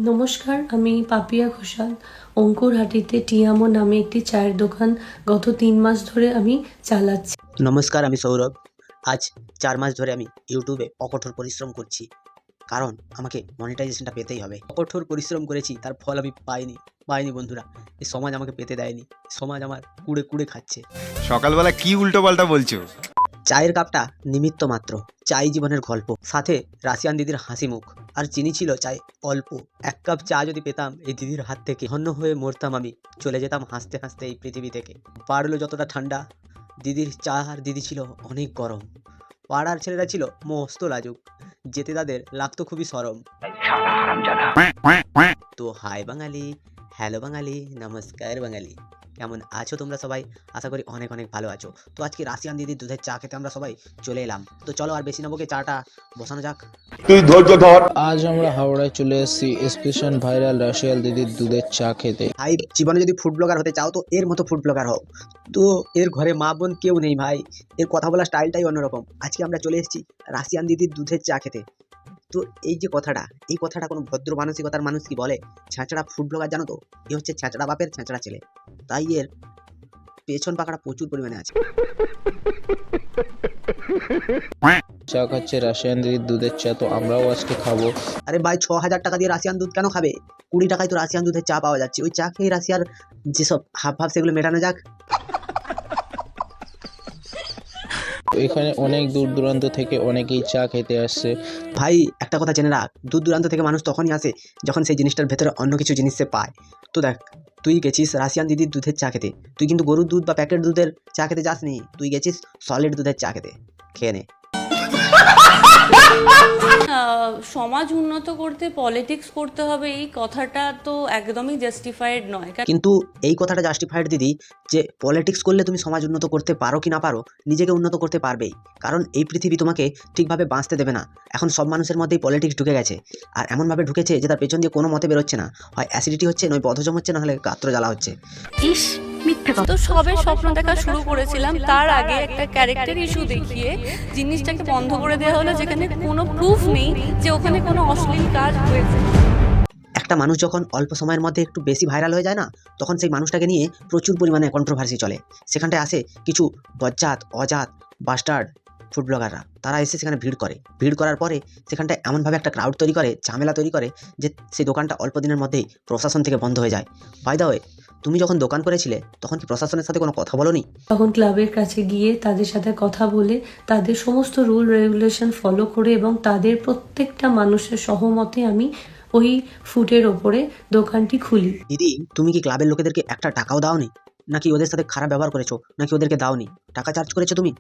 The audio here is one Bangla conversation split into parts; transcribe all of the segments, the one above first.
নমস্কার, আমি পাপিয়া ঘোষাল। অঙ্কুরহাটিতে টিয়ামো নামে একটি চায়ের দোকান গত ৩ মাস ধরে আমি চালাচ্ছি। নমস্কার, আমি সৌরভ। আজ ৪ মাস ধরে আমি ইউটিউবে অকঠোর পরিশ্রম করছি, কারণ আমাকে মনিটাইজেশনটা পেতেই হবে। অকঠোর পরিশ্রম করেছি, তার ফল আমি পাইনি বন্ধুরা। এই সমাজ আমাকে পেতে দেয়নি, সমাজ আমার কুড়ে কুড়ে খাচ্ছে। সকালবেলা কি উল্টো পাল্টা বলছো? চায়ের কাপটা নিমিত্ত মাত্র, চাই জীবনের গল্প, সাথে রাশিয়ান দিদির হাসি মুখ, আর চিনি ছিল চাই অল্প। ১ কাপ চা যদি পেতাম এই দিদির হাত থেকে, ধন্য হয়ে মরতাম আমি, চলে যেতাম হাসতে হাসতে এই পৃথিবী থেকে। পারলো যতটা ঠান্ডা, দিদির চা আর দিদি ছিল অনেক গরম। পাড়ার ছেলেরা ছিল মস্ত লাজুক, যেতে তাদের লাগতো খুবই সরম। তো হাই বাঙালি, হ্যালো বাঙালি, নমস্কার বাঙালি, কেমন আছো তোমরা সবাই? আশা করি অনেক অনেক ভালো আছো। তো আজকে রাশিয়ান দিদির দুধের চা খেতে আমরা সবাই চলে এলাম। তো চলো আর বেশি না বকে চাটা বসানো যাক। আজ আমরা হাওড়ায় চলে এসেছি স্পেশাল ভাইরাল রাশিয়াল দিদির দুধের চা খেতে। ভাই, জীবনে যদি ফুড ব্লগার হতে চাও তো এর মতো ফুড ব্লগার হও। তো এর ঘরে মা বোন কেউ নেই ভাই, এর কথা বলার স্টাইলটাই অন্যরকম। আজকে আমরা চলে এসেছি রাশিয়ান দিদির দুধের চা খেতে। তো এই কথাটা কোনো ভদ্র মানসিকতার মানুষ কি বলে? ছ্যাঁচড়া ফুড ব্লগার, জানো তো? এ হচ্ছে ছ্যাঁচড়া বাপের ছ্যাঁচড়া ছেলে, তাই এর পেছন পাকাটা প্রচুর পরিমাণে আছে। চা খাচ্ছে রাশিয়ান দিদির দুধের চা, তো আমরাও আজকে খাবো। আরে ভাই, ৬,০০০ টাকা দিয়ে রাশিয়ান দুধ কেন খাবে? ২০ টাকায় তো রাশিয়ান দুধের চা পাওয়া যাচ্ছে। ওই চা খেয়ে রাশিয়ার যেসব হাব সেগুলো মেটানো যাক। এখানে অনেক দূর দূরান্ত থেকে অনেকেই চা খেতে আসছে। ভাই, একটা কথা জেনে রাখ, দূর দূরান্ত থেকে মানুষ তখনই আসে যখন সেই জিনিসটার ভেতরে অন্য কিছু জিনিস সে পায়। তো দেখ, তুই গেছিস রাশিয়ান দিদির দুধের চা খেতে, তুই কিন্তু গরুর দুধ বা প্যাকেট দুধের চা খেতে যাসনি, তুই গেছিস সলিড দুধের চা খেতে। খেয়ে নে। সমাজ উন্নত করতে পলিটিক্স করতে হবে, এই কথাটা তো একদমই জাস্টিফাইড নয়। কিন্তু এই কথাটা জাস্টিফাইড দিদি, যে পলিটিক্স করলে তুমি সমাজ উন্নত করতে পারো কি না পারো, নিজেকে উন্নত করতে পারবেই। কারণ এই পৃথিবী তোমাকে ঠিকভাবে বাঁচতে দেবে না। এখন সব মানুষের মধ্যেই পলিটিক্স ঢুকে গেছে, আর এমনভাবে ঢুকেছে যে তার পেছন দিয়ে কোনো মতে বেরোচ্ছে না। হয় অ্যাসিডিটি হচ্ছে, নয় বদহজম হচ্ছে, নাহলে গাত্র জ্বালা হচ্ছে। তো সবে স্বপ্ন দেখা শুরু করেছিলাম, তার আগে একটা ক্যারেক্টার ইস্যু দেখিয়ে জিনিসটাকে বন্ধ করে দেওয়া হলো, যেখানে কোনো প্রুফ নেই যে ওখানে কোনো অশ্লীল কাজ হয়েছে। একটা মানুষ যখন অল্প সময়ের মধ্যে একটু বেশি ভাইরাল হয়ে যায় না, তখন সেই মানুষটাকে নিয়ে প্রচুর পরিমাণে কন্ট্রোভার্সি চলে। সেখানটায় আসে কিছু বজ্জাত অজাত বাস্টার্ড ফুড ব্লগাররা, তারা এসে সেখানে ভিড় করার পরে সেখানটায় এমনভাবে একটা ক্রাউড তৈরি করে, ঝামেলা তৈরি করে, যে সেই দোকানটা অল্প দিনের মধ্যেই প্রশাসন থেকে বন্ধ হয়ে যায়। বাই দ্য ওয়ে, তুমি যখন দোকান করেছিলে তখন কি প্রশাসনের সাথে কোনো কথা বলোনি? তখন ক্লাবের কাছে গিয়ে তাদের সাথে কথা বলে, তাদের সমস্ত রুল রেগুলেশন ফলো করে এবং তাদের প্রত্যেকটা মানুষের সহমতে আমি ওই ফুটের ওপরে দোকানটি খুলি। দিদি, তুমি কি ক্লাবের লোকেদেরকে একটা টাকাও দাওনি? নাকি ওদের সাথে খারাপ ব্যবহার করেছো? নাকি ওদেরকে দাওনি? টাকা চার্জ করেছো তুমি?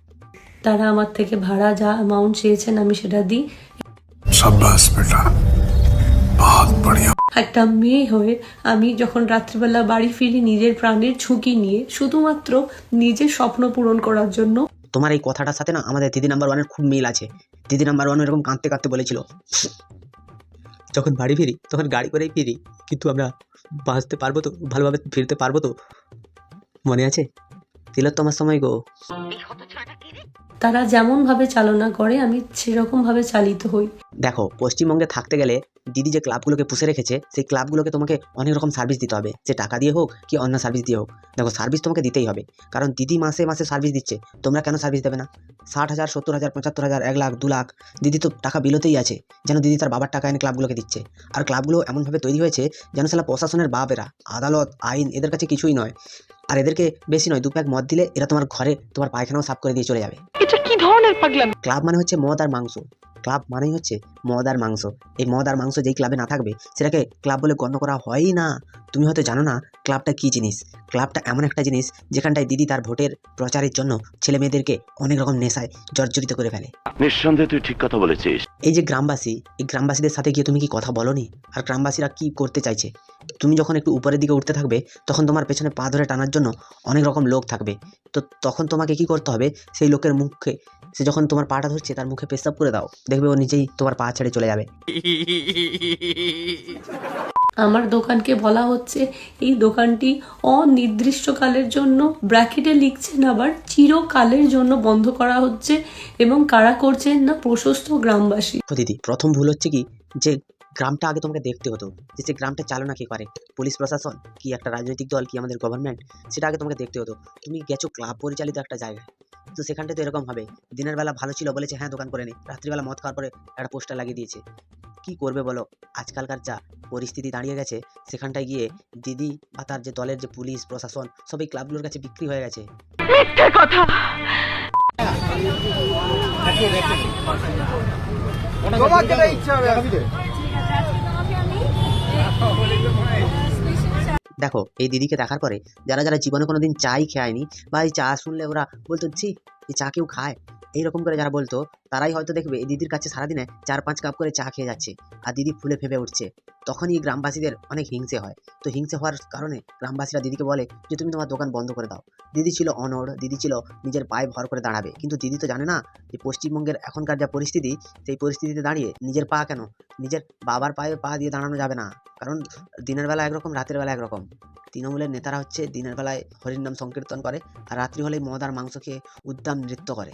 তারা আমার থেকে ভাড়া যা অ্যামাউন্ট চেয়েছেন আমি সেটা দিই। शाबाश बेटा, बहुत बढ़िया। একটা মেয়ে হয়ে আমি যখন রাত্রিবেলা বাড়ি ফিরি নিজের প্রাণের ঝুঁকি নিয়ে, শুধুমাত্র নিজের স্বপ্ন পূরণ করার জন্য। তোমার এই কথাটার সাথে না আমাদের দিদি নাম্বার 1-এর খুব মিল আছে। দিদি নাম্বার 1 এরকম কাঁদতে কাঁদতে বলেছিল, যখন বাড়ি ফিরি তখন গাড়ি করেই ফিরি, কিন্তু আমরা বাঁচতে পারবো তো, ভালোভাবে ফিরতে পারবো তো? মনে আছে তিলোত্তমার সময় গো? তারা যেমনভাবে চালনা করে আমি সেরকমভাবে চালিত হই। দেখো, পশ্চিমবঙ্গে থাকতে গেলে দিদি যে ক্লাবগুলোকে পুষে রেখেছে, সেই ক্লাবগুলোকে তোমাকে অনেক রকম সার্ভিস দিতে হবে, যে টাকা দিয়ে হোক কি অন্য সার্ভিস দিয়ে হোক। দেখো, সার্ভিস তোমাকে দিতেই হবে, কারণ দিদি মাসে মাসে সার্ভিস দিচ্ছে, তোমরা কেন সার্ভিস দেবে না? 60,000, 70,000, 75,000, 1 লাখ, 2 লাখ দিদি তো টাকা বিলোতেই আছে, যেন দিদি তার বাবার টাকা এনে ক্লাবগুলোকে দিচ্ছে। আর ক্লাবগুলো এমনভাবে তৈরি হয়েছে যেন সালা প্রশাসনের বাপেরা, আদালত, আইন এদের কাছে কিছুই নয়। আর এদেরকে বেশি নয়, 2 প্যাক মদ দিলে এরা তোমার ঘরে তোমার পায়খানাও সাফ করে দিয়ে চলে যাবে। ক্লাব মানে হচ্ছে মদ আর মাংস। ক্লাব মানেই হচ্ছে মদ আর মাংস। এই মদ আর মাংস যেই ক্লাবে না থাকবে সেটাকে ক্লাব বলে গণ্য করা হয়ই না। তুমি হয়তো জানো না ক্লাবটা কী জিনিস। ক্লাবটা এমন একটা জিনিস যেখানটায় দিদি তার ভোটের প্রচারের জন্য ছেলে মেয়েদেরকে অনেক রকম নেশায় জর্জরিত করে ফেলে। নিঃসন্দেহে তুই ঠিক কথা বলেছিস। এই যে গ্রামবাসী, এই গ্রামবাসীদের সাথে গিয়ে তুমি কি কথা বলোনি? আর গ্রামবাসীরা কি করতে চাইছে? তুমি যখন একটু উপরের দিকে উঠতে থাকবে তখন তোমার পেছনে পা ধরে টানার জন্য অনেক রকম লোক থাকবে। তো তখন তোমাকে কি করতে হবে? সেই লোকের মুখে, সে যখন তোমার পাটা ধরছে তার মুখে পেশাব করে দাও, দেখবে ও নিজেই তোমার পা ছেড়ে চলে যাবে। আমার দোকানকে বলা হচ্ছে এই দোকানটি অনির্দিষ্টকালের জন্য, ব্র্যাকেটে লিখছেন আবার চিরকালের জন্য বন্ধ করা হচ্ছে, এবং কারা করছেন না? প্রশস্ত গ্রামবাসী। দিদি, প্রথম ভুল হচ্ছে কি, যে গ্রামটা আগে তোমাকে দেখতে হতো যে সেই গ্রামটা চালনা কে করে, পুলিশ প্রশাসন কি একটা রাজনৈতিক দল কি আমাদের গভর্নমেন্ট, সেটা আগে তোমাকে দেখতে হতো। তুমি গেছো ক্লাব পরিচালিত একটা জায়গায়, তো সেখানটায় তো এরকম হবে, দিনের বেলা ভালো ছিল বলেছে হ্যাঁ দোকান করে নে, রাত্রিবেলা মদ খাওয়ার পরে একটা পোস্টার লাগিয়ে দিয়েছে। কি করবে বলো, আজকালকার যা পরিস্থিতি দাঁড়িয়ে গেছে, সেখানটায় গিয়ে দিদি বা তার যে দলের যে পুলিশ প্রশাসন সব এই ক্লাবগুলোর কাছে বিক্রি হয়ে গেছে। দেখো এই দিদিকে দেখার পরে যারা যারা জীবনে কোনোদিন চাই খায়নি বা এই চা শুনলে ওরা বলতো ছি এই চা কেউ খায়, এইরকম করে যারা বলতো তারাই হয়তো দেখবে এই দিদির কাছে সারাদিনে 4-5 কাপ করে চা খেয়ে যাচ্ছে আর দিদি ফুলে ফেপে উঠছে। তখনই গ্রামবাসীদের অনেক হিংসে হয়। তো হিংসে হওয়ার কারণে গ্রামবাসীরা দিদিকে বলে যে তুমি তোমার দোকান বন্ধ করে দাও। দিদি ছিল অনড়, দিদি ছিল নিজের পায়ে ভর করে দাঁড়াবে, কিন্তু দিদি তো জানে না যে পশ্চিমবঙ্গের এখনকার যা পরিস্থিতি, সেই পরিস্থিতিতে দাঁড়িয়ে নিজের পা কেন, নিজের বাবার পায়ে পা দিয়ে দাঁড়ানো যাবে না। কারণ দিনের বেলা একরকম, রাতের বেলা একরকম। তৃণমূলের নেতারা হচ্ছে দিনের বেলায় হরির নাম সংকীর্তন করে আর রাত্রি হলেই মদ আর মাংস খেয়ে উদ্দাম নৃত্য করে।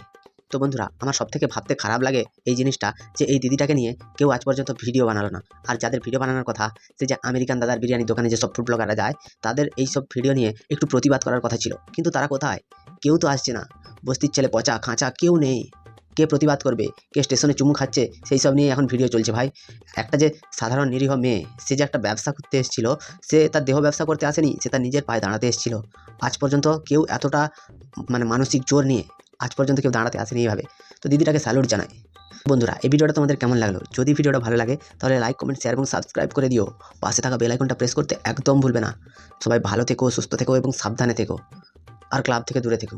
তো বন্ধুরা, আমার সব থেকে ভাবতে খারাপ লাগে এই জিনিসটা যে এই দিদিটাকে নিয়ে কেউ আজ পর্যন্ত ভিডিও বানালো না। আর যাদের ভিডিও বানানোর কথা, সে যে আমেরিকান দাদার বিরিয়ানি দোকানে যেসব ফুড ব্লগাররা যায়, তাদের এই সব ভিডিও নিয়ে একটু প্রতিবাদ করার কথা ছিল, কিন্তু তারা কোথায়? কেউ তো আসছে না। বস্তির ছেলে পচা খাঁচা কেউ নেই, কে প্রতিবাদ করবে? কে স্টেশনে চুমু খাচ্ছে, সেই সব নিয়ে এখন ভিডিও চলছে। ভাই, একটা যে সাধারণ নিরীহ মেয়ে, সে যে একটা ব্যবসা করতে এসেছিল, সে তার দেহ ব্যবসা করতে আসেনি, সে তার নিজের পায়ে দাঁড়াতে এসেছিল। আজ পর্যন্ত কেউ এতটা মানসিক জোর নিয়ে আজ পর্যন্ত কেউ দাঁড়াতে আসেনি এইভাবে। তো দিদিটাকে স্যালুট জানাই। বন্ধুরা, এই ভিডিওটা তোমাদের কেমন লাগলো? যদি ভিডিওটা ভালো লাগে তাহলে লাইক, কমেন্ট, শেয়ার এবং সাবস্ক্রাইব করে দিও। পাশে থাকা বেল আইকনটা প্রেস করতে একদম ভুলবে না। সবাই ভালো থেকো, সুস্থ থেকো এবং সাবধানে থেকো, আর ক্লাব থেকে দূরে থেকো।